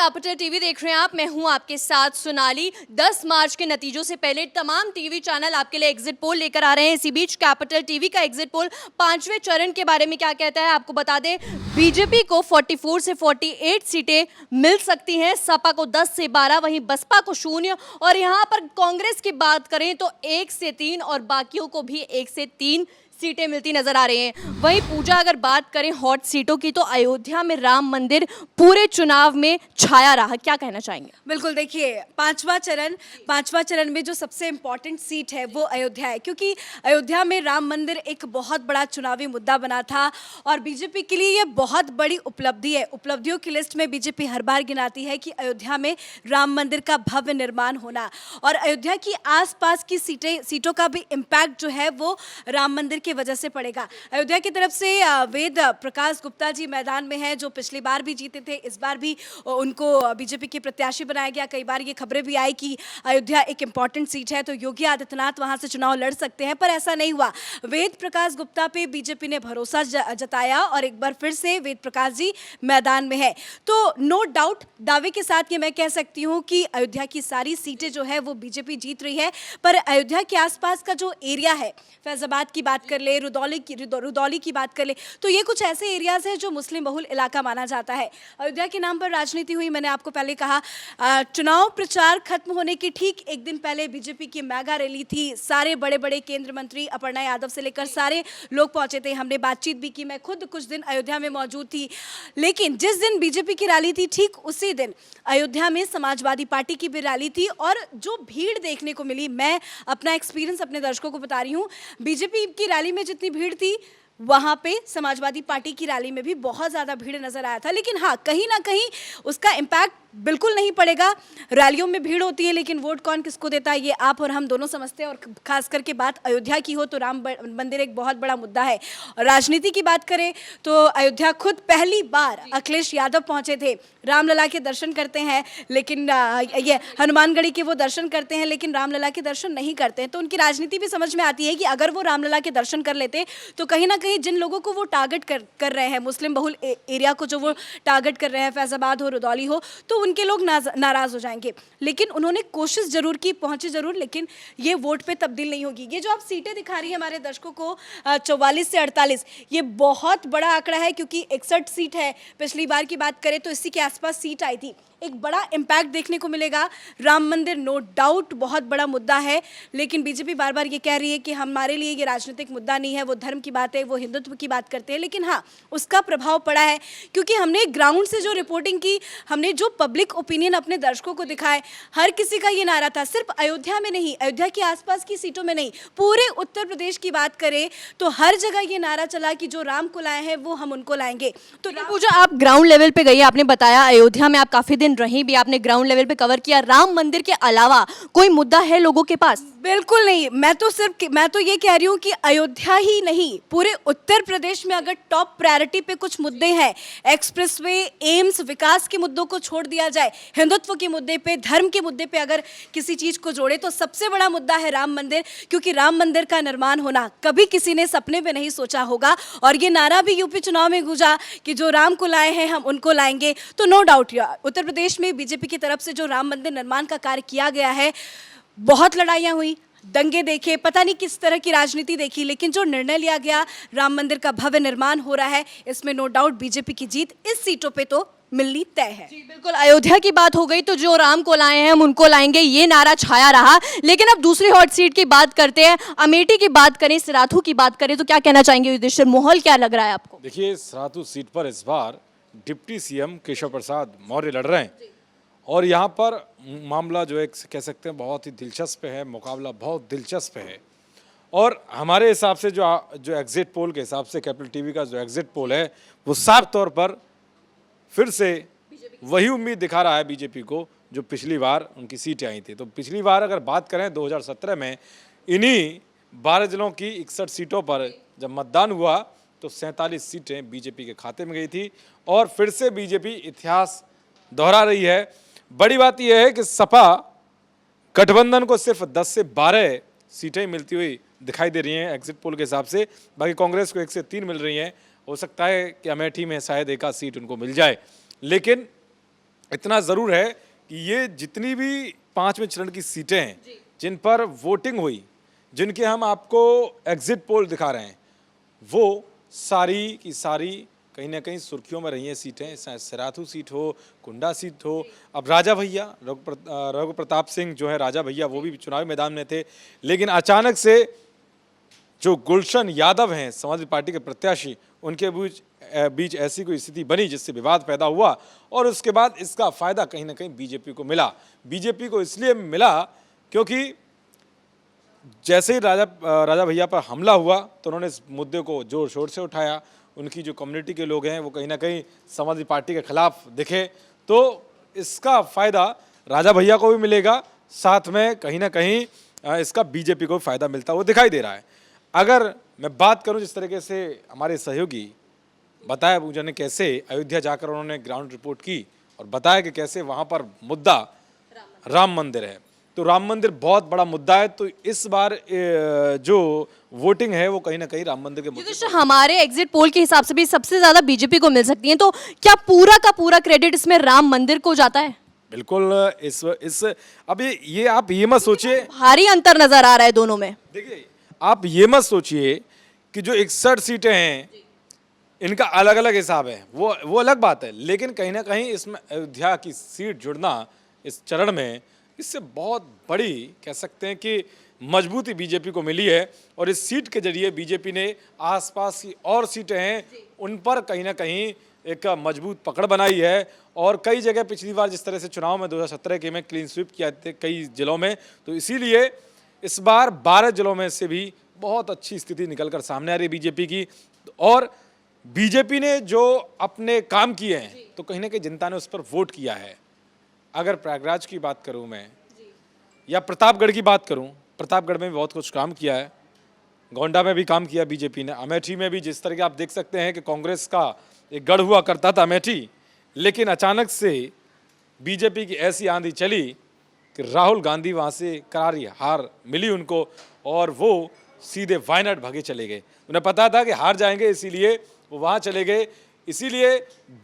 Capital TV देख रहे हैं आप। मैं हूं आपके साथ सोनाली। 10 मार्च के नतीजों से पहले तमाम टीवी चैनल आपके लिए एग्जिट पोल लेकर आ रहे हैं। इसी बीच कैपिटल टीवी का एग्जिट पोल 5वें चरण के बारे में क्या कहता है आपको बता दें। बीजेपी को 44 से 48 सीटें मिल सकती हैं, सपा को 10 से 12, वहीं बसपा को 0 और यहां पर कांग्रेस की बात करें तो 1 से 3 और बाकियों को भी 1 से 3 सीटें मिलती नजर आ रही हैं। वहीं पूजा, अगर बात करें हॉट सीटों की तो अयोध्या में राम मंदिर पूरे चुनाव में छाया रहा, क्या कहना चाहेंगे? बिल्कुल, देखिए पांचवा चरण में जो सबसे इम्पॉर्टेंट सीट है वो अयोध्या है, क्योंकि अयोध्या में राम मंदिर एक बहुत बड़ा चुनावी मुद्दा बना था और बीजेपी के लिए ये बहुत बड़ी उपलब्धि है। उपलब्धियों की लिस्ट में बीजेपी हर बार गिनाती है कि अयोध्या में राम मंदिर का भव्य निर्माण होना और अयोध्या की आसपास की सीटों का भी इम्पैक्ट जो है वो राम मंदिर की वजह से पड़ेगा। अयोध्या की तरफ से वेद प्रकाश गुप्ता जी मैदान में हैं, जो पिछली बार भी जीते थे, इस बार भी उनको बीजेपी के प्रत्याशी बनाया गया। कई बार ये खबरें भी आई कि अयोध्या एक इंपॉर्टेंट सीट है तो योगी आदित्यनाथ वहां से चुनाव लड़ सकते हैं, पर ऐसा नहीं हुआ। वेद प्रकाश गुप्ता पे बीजेपी ने भरोसा जताया और एक बार फिर से वेद प्रकाश जी मैदान में है। तो नो डाउट दावे के साथ ये मैं कह सकती हूँ कि अयोध्या की सारी सीटें जो है वो बीजेपी जीत रही है, पर अयोध्या के आसपास का जो एरिया है, फैजाबाद की बात कर ले, रुदौली की बात कर ले, तो ये कुछ ऐसे एरियाज हैं जो मुस्लिम बहुल इलाका माना जाता है। अयोध्या के नाम पर राजनीति हुई, मैंने आपको पहले कहा। चुनाव प्रचार खत्म होने की ठीक एक दिन पहले बीजेपी की मेगा रैली थी। सारे बड़े बड़े केंद्र मंत्री अपर्णा यादव से लेकर सारे लोग पहुंचे थे। हमने बातचीत भी की, मैं खुद कुछ दिन अयोध्या में मौजूद थी। लेकिन जिस दिन बीजेपी की रैली थी ठीक उसी दिन अयोध्या में समाजवादी पार्टी की भी रैली थी और जो भीड़ देखने को मिली, मैं अपना एक्सपीरियंस अपने दर्शकों को बता रही हूँ। बीजेपी की रैली में जितनी भीड़ थी वहाँ पे समाजवादी पार्टी की रैली में भी बहुत ज़्यादा भीड़ नजर आया था। लेकिन हाँ, कहीं ना कहीं उसका इम्पैक्ट बिल्कुल नहीं पड़ेगा। रैलियों में भीड़ होती है लेकिन वोट कौन किसको देता है ये आप और हम दोनों समझते हैं। और खास करके बात अयोध्या की हो तो राम मंदिर एक बहुत बड़ा मुद्दा है। और राजनीति की बात करें तो अयोध्या खुद पहली बार अखिलेश यादव पहुंचे थे। रामलला के दर्शन करते हैं लेकिन ये हनुमानगढ़ी के वो दर्शन करते हैं लेकिन रामलला के दर्शन नहीं करते हैं। तो उनकी राजनीति भी समझ में आती है कि अगर वो रामलला के दर्शन कर लेते तो कहीं ना कहीं जिन लोगों को वो टारगेट कर रहे हैं, मुस्लिम बहुल एरिया को जो वो टारगेट कर रहे हैं, फैजाबाद हो, रुदौली हो, तो उनके लोग नाराज हो जाएंगे। लेकिन उन्होंने कोशिश जरूर की, पहुंचे जरूर, लेकिन ये वोट पे तब्दील नहीं होगी। ये जो आप सीटें दिखा रही है हमारे दर्शकों को 44 से 48, ये बहुत बड़ा आंकड़ा है क्योंकि 61 सीट है। पिछली बार की बात करें तो इसी के आसपास सीट आई थी। एक बड़ा इम्पैक्ट देखने को मिलेगा। राम मंदिर नो डाउट बहुत बड़ा मुद्दा है, लेकिन बीजेपी बार बार ये कह रही है कि हमारे लिए ये राजनीतिक मुद्दा नहीं है, वो धर्म की बात है, वो हिंदुत्व की बात करते हैं। लेकिन हाँ, उसका प्रभाव पड़ा है क्योंकि हमने ग्राउंड से जो रिपोर्टिंग की, हमने जो पब्लिक ओपिनियन अपने दर्शकों को दिखाए, हर किसी का ये नारा था, सिर्फ अयोध्या में नहीं, अयोध्या की आसपास की सीटों में नहीं, पूरे उत्तर प्रदेश की बात करें तो हर जगह ये नारा चला कि जो राम को लाए हैं वो हम उनको लाएंगे। तो पूजा, आप ग्राउंड लेवल पे गई, आपने बताया अयोध्या में आप काफी दिन रही भी, आपने ग्राउंड लेवल पे कवर किया। राम मंदिर के अलावा कोई मुद्दा है लोगों के पास? बिल्कुल नहीं। मैं तो ये कह रही हूँ कि अयोध्या ही नहीं, पूरे उत्तर प्रदेश में अगर टॉप प्रायोरिटी पे कुछ मुद्दे हैं, एक्सप्रेसवे, एम्स, विकास के मुद्दों को छोड़ दिया जाए, हिंदुत्व के मुद्दे पे, धर्म के मुद्दे पे अगर किसी चीज को जोड़े तो सबसे बड़ा मुद्दा है राम मंदिर। क्योंकि राम मंदिर का निर्माण होना कभी किसी ने सपने में नहीं सोचा होगा और ये नारा भी यूपी चुनाव में गूंजा कि जो राम को लाए हैं हम उनको लाएंगे। तो नो डाउट उत्तर प्रदेश में बीजेपी की तरफ से जो राम मंदिर निर्माण का कार्य किया गया है, बहुत लड़ाइयां हुई, दंगे देखे, पता नहीं किस तरह की राजनीति देखी, लेकिन जो निर्णय लिया गया, राम मंदिर का भव्य निर्माण हो रहा है, इसमें नो डाउट बीजेपी की जीत इस सीटों पे तो मिलनी तय है। जी बिल्कुल, अयोध्या की बात हो गई तो जो राम को लाए हैं हम उनको लाएंगे, ये नारा छाया रहा। लेकिन अब दूसरी हॉट सीट की बात करते हैं, अमेठी की बात करें, सिराथू की बात करें, तो क्या कहना चाहेंगे युधिष्ठिर, माहौल क्या लग रहा है आपको? देखिए, सिराथू सीट पर इस बार डिप्टी सीएम केशव प्रसाद मौर्य लड़ रहे हैं और यहाँ पर मामला जो है कह सकते हैं बहुत ही दिलचस्प है, मुकाबला बहुत दिलचस्प है। और हमारे हिसाब से जो एग्जिट पोल के हिसाब से कैपिटल टीवी का जो एग्जिट पोल है वो साफ तौर पर फिर से वही उम्मीद दिखा रहा है बीजेपी को जो पिछली बार उनकी सीटें आई थी। तो पिछली बार अगर बात करें 2017 में इन्हीं 12 जिलों की 61 सीटों पर जब मतदान हुआ तो 47 सीटें बीजेपी के खाते में गई थी और फिर से बीजेपी इतिहास दोहरा रही है। बड़ी बात यह है कि सपा गठबंधन को सिर्फ 10 से 12 सीटें मिलती हुई दिखाई दे रही हैं एग्जिट पोल के हिसाब से, बाकी कांग्रेस को 1 से 3 मिल रही हैं। हो सकता है कि अमेठी में शायद एक आध सीट उनको मिल जाए, लेकिन इतना ज़रूर है कि ये जितनी भी पांचवें चरण की सीटें हैं जिन पर वोटिंग हुई, जिनके हम आपको एग्जिट पोल दिखा रहे हैं, वो सारी की सारी कहीं ना कहीं सुर्खियों में रही हैं सीटें। सराथू सीट हो, कुंडा सीट हो, अब राजा भैया रघु प्रताप सिंह जो है राजा भैया, वो भी चुनावी मैदान में थे, लेकिन अचानक से जो गुलशन यादव हैं समाजवादी पार्टी के प्रत्याशी, उनके बीच ऐसी कोई स्थिति बनी जिससे विवाद पैदा हुआ और उसके बाद इसका फायदा कहीं ना कहीं बीजेपी को मिला। बीजेपी को इसलिए मिला क्योंकि जैसे ही राजा भैया पर हमला हुआ तो उन्होंने इस मुद्दे को जोर शोर से उठाया। उनकी जो कम्युनिटी के लोग हैं वो कहीं ना कहीं समाजवादी पार्टी के खिलाफ दिखे, तो इसका फायदा राजा भैया को भी मिलेगा, साथ में कहीं ना कहीं इसका बीजेपी को फायदा मिलता हुआ दिखाई दे रहा है। अगर मैं बात करूं जिस तरीके से हमारे सहयोगी बताया पूजा ने कैसे अयोध्या जाकर उन्होंने ग्राउंड रिपोर्ट की और बताया कि कैसे वहां पर मुद्दा राम मंदिर है, तो राम मंदिर बहुत बड़ा मुद्दा है। तो इस बार जो वोटिंग है वो कहीं ना कहीं राम मंदिर के मुद्दे युधिष्ठिर, हमारे एग्जिट पोल के हिसाब से भी सबसे ज्यादा बीजेपी को मिल सकती है, तो क्या पूरा का पूरा क्रेडिट इसमें राम मंदिर को जाता है? बिल्कुल। इस अब ये आप ये मत सोचिए, भारी अंतर नजर आ रहा है दोनों में। देखिए आप ये मत सोचिए कि जो 61 सीटें हैं इनका अलग अलग हिसाब है, वो अलग बात है, लेकिन कहीं ना कहीं इसमें अयोध्या की सीट जुड़ना इस चरण में, इससे बहुत बड़ी कह सकते हैं कि मजबूती बीजेपी को मिली है। और इस सीट के जरिए बीजेपी ने आसपास की और सीटें हैं उन पर कहीं ना कहीं एक मजबूत पकड़ बनाई है। और कई जगह पिछली बार जिस तरह से चुनाव में 2017 के में क्लीन स्वीप किया थे कई जिलों में, तो इसीलिए इस बार 12 जिलों में से भी बहुत अच्छी स्थिति निकलकर सामने आ रही है बीजेपी की। और बीजेपी ने जो अपने काम किए हैं तो कहीं ना कहीं जनता ने उस पर वोट किया है। अगर प्रयागराज की बात करूं मैं या प्रतापगढ़ की बात करूं, प्रतापगढ़ में भी बहुत कुछ काम किया है, गोंडा में भी काम किया बीजेपी ने, अमेठी में भी जिस तरह के आप देख सकते हैं कि कांग्रेस का एक गढ़ हुआ करता था अमेठी, लेकिन अचानक से बीजेपी की ऐसी आंधी चली कि राहुल गांधी वहाँ से करारी हार मिली उनको और वो सीधे वायनाड भागे चले गए। उन्हें पता था कि हार जाएंगे, इसीलिए वो वहाँ चले गए। इसीलिए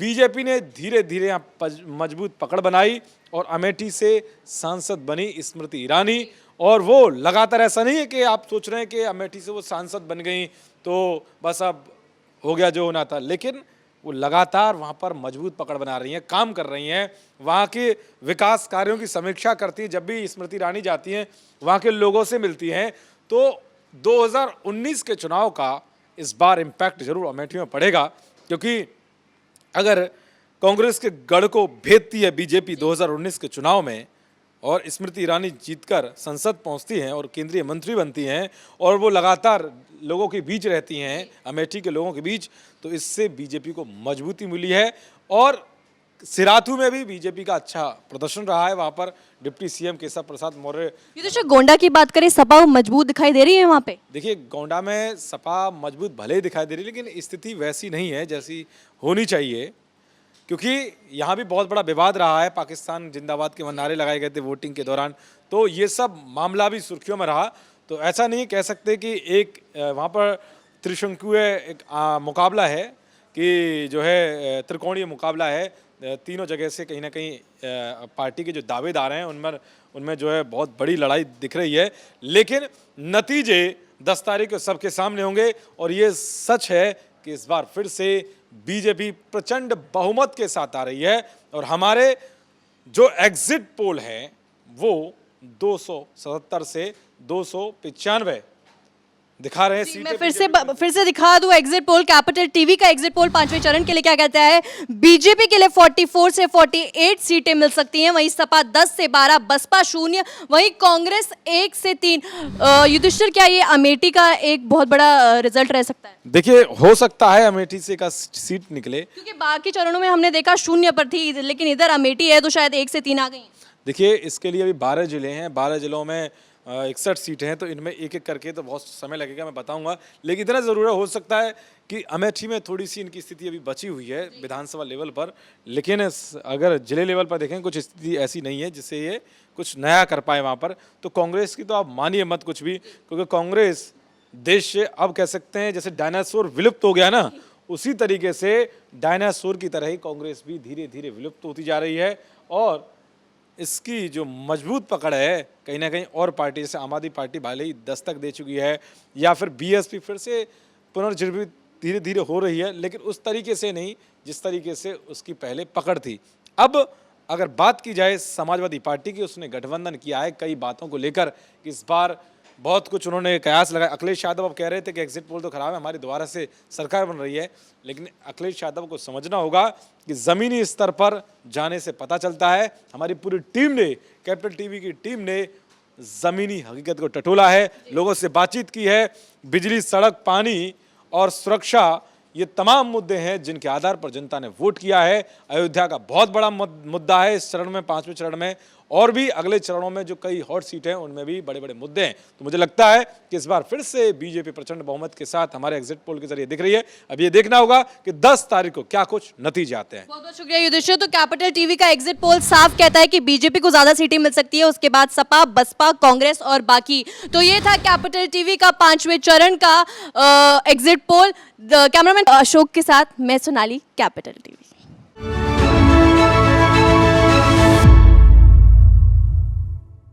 बीजेपी ने धीरे धीरे यहाँ मजबूत पकड़ बनाई और अमेठी से सांसद बनी स्मृति ईरानी। और वो लगातार, ऐसा नहीं है कि आप सोच रहे हैं कि अमेठी से वो सांसद बन गई तो बस अब हो गया जो होना था, लेकिन वो लगातार वहाँ पर मजबूत पकड़ बना रही हैं, काम कर रही हैं, वहाँ के विकास कार्यों की समीक्षा करती हैं। जब भी स्मृति ईरानी जाती हैं वहाँ के लोगों से मिलती हैं, तो 2019 के चुनाव का इस बार इम्पैक्ट जरूर अमेठी में पड़ेगा, क्योंकि अगर कांग्रेस के गढ़ को भेदती है बीजेपी 2019 के चुनाव में और स्मृति ईरानी जीतकर संसद पहुंचती हैं और केंद्रीय मंत्री बनती हैं और वो लगातार लोगों के बीच रहती हैं, अमेठी के लोगों के बीच, तो इससे बीजेपी को मजबूती मिली है। और सिराथू में भी बीजेपी का अच्छा प्रदर्शन रहा है, वहां पर डिप्टी सीएम केशव प्रसाद मौर्य। युधिष्ठिर, गोंडा की बात करें, सपा मजबूत दिखाई दे रही है वहाँ पे? देखिए गोंडा में सपा मजबूत भले ही दिखाई दे रही है, लेकिन स्थिति वैसी नहीं है जैसी होनी चाहिए, क्योंकि यहाँ भी बहुत बड़ा विवाद रहा है। पाकिस्तान जिंदाबाद के नारे लगाए गए थे वोटिंग के दौरान, तो ये सब मामला भी सुर्खियों में रहा। तो ऐसा नहीं कह सकते कि एक वहाँ पर त्रिशंकुय एक मुकाबला है कि जो है त्रिकोणीय मुकाबला है, तीनों जगह से कहीं ना कहीं पार्टी के जो दावेदार हैं उनमें जो है बहुत बड़ी लड़ाई दिख रही है। लेकिन नतीजे 10 तारीख को सबके सामने होंगे और ये सच है कि इस बार फिर से बीजेपी प्रचंड बहुमत के साथ आ रही है। और हमारे जो एग्जिट पोल है वो 277 से 295 दिखा रहे हैं। मैं फिर से दिखा दूं एग्जिट पोल, कैपिटल टीवी का एग्जिट पोल 5वें चरण के लिए क्या कहता है? बीजेपी के लिए 44 से 48 सीटें मिल सकती हैं, वहीं सपा 10 से 12, बसपा 0, वहीं कांग्रेस 1 से 3। युधिष्ठिर, क्या ये अमेठी का एक बहुत बड़ा रिजल्ट रह सकता है? देखिए हो सकता है अमेठी से का सीट निकले, क्योंकि बाकी चरणों में हमने देखा 0 पर थी, लेकिन इधर अमेठी है तो शायद 1 से 3 आ गई। देखिए इसके लिए अभी 12 जिले हैं, 12 जिलों में 61 सीटें हैं, तो इनमें एक एक करके तो बहुत समय लगेगा, मैं बताऊंगा। लेकिन इतना ज़रूर हो सकता है कि अमेठी में थोड़ी सी इनकी स्थिति अभी बची हुई है विधानसभा लेवल पर, लेकिन अगर जिले लेवल पर देखें कुछ स्थिति ऐसी नहीं है जिससे ये कुछ नया कर पाए वहाँ पर। तो कांग्रेस की तो आप मानिए मत कुछ भी, क्योंकि कांग्रेस देश से अब कह सकते हैं जैसे डायनासोर विलुप्त हो गया ना, उसी तरीके से डायनासोर की तरह ही कांग्रेस भी धीरे धीरे विलुप्त होती जा रही है और इसकी जो मजबूत पकड़ है कहीं ना कहीं और पार्टी जैसे आम आदमी पार्टी भले ही दस्तक दे चुकी है या फिर बीएसपी फिर से पुनर्जीवित धीरे धीरे हो रही है, लेकिन उस तरीके से नहीं जिस तरीके से उसकी पहले पकड़ थी। अब अगर बात की जाए समाजवादी पार्टी की, उसने गठबंधन किया है कई बातों को लेकर। इस बार बहुत कुछ उन्होंने कयास लगाया। अखिलेश यादव अब कह रहे थे कि एग्जिट पोल तो खराब है, हमारी दोबारा से सरकार बन रही है, लेकिन अखिलेश यादव को समझना होगा कि ज़मीनी स्तर पर जाने से पता चलता है। हमारी पूरी टीम ने, कैपिटल टीवी की टीम ने ज़मीनी हकीकत को टटोला है, लोगों से बातचीत की है। बिजली, सड़क, पानी और सुरक्षा ये तमाम मुद्दे हैं जिनके आधार पर जनता ने वोट किया है। अयोध्या का बहुत बड़ा मुद्दा है इस चरण में, 5वें चरण में, और भी अगले चरणों में जो कई हॉट सीट हैं उनमें भी बड़े बड़े मुद्दे हैं। तो मुझे लगता है कि इस बार फिर से बीजेपी प्रचंड बहुमत के साथ हमारे एग्जिट पोल के जरिए दिख रही है। अब ये देखना होगा कि 10 तारीख को क्या कुछ नतीजे आते हैं। बहुत बहुत शुक्रिया युधिष्ठिर। तो कैपिटल टीवी का एग्जिट पोल साफ कहता है कि बीजेपी को ज्यादा सीटें मिल सकती है, उसके बाद सपा, बसपा, कांग्रेस और बाकी। तो ये था कैपिटल टीवी का 5वें चरण का एग्जिट पोल। कैमरामैन अशोक के साथ मैं सोनाली, कैपिटल टीवी।